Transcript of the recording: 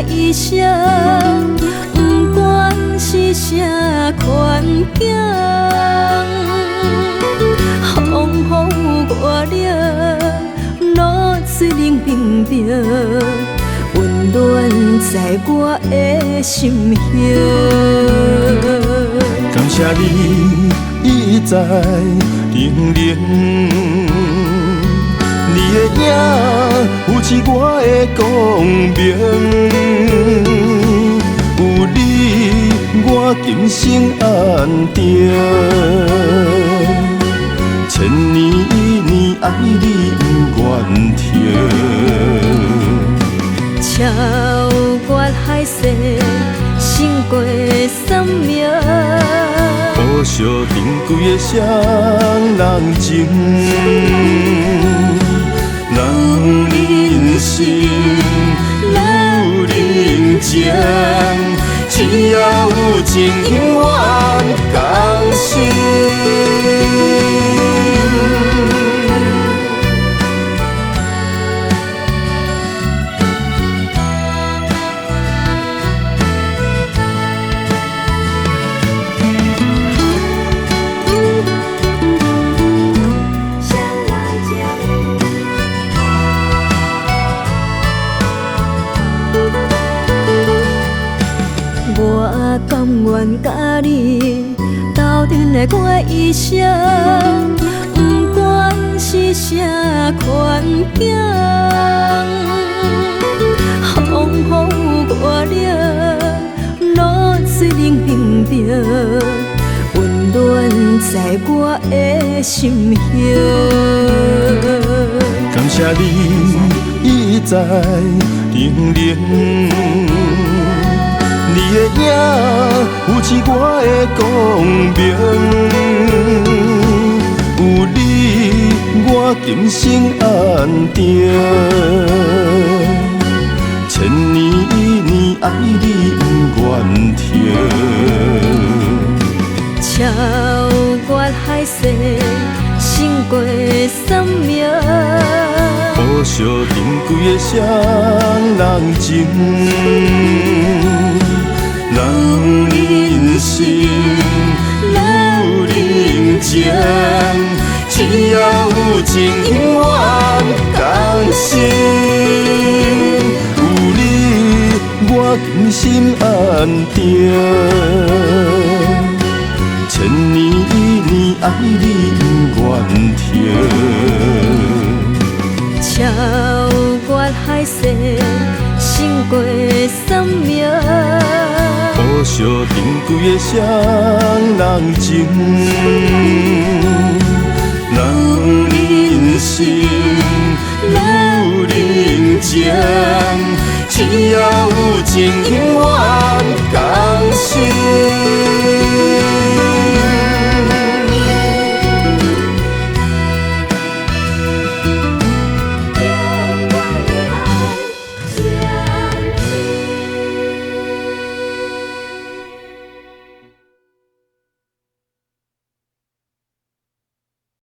医生，不管是啥款境，风雨我了，露水冷冰冰，温暖在我的心胸。感谢你一再叮咛，你的影扶持我的光明，有你我今生安定。千年一年爱你不愿停，超越海誓，胜过三秒。好惜珍贵的双人情，人生有人情，只要有情永远同心。我甘愿甲你斗阵来过一生，不管是啥款境，风雨我了，露水冷冰冰，温暖在我的心胸。感谢你一再叮咛，你的影扶持我的光明，有你我今生安定。千年一年爱你不愿停，超越海誓，胜过三秒。好惜珍贵的双人情，人生有人情，只要有情永远同心。有你我今生安定，千年一年爱你不愿停。超越海誓，胜过三秒。好惜珍贵的双人情，人生有人情，只要有情永远同心。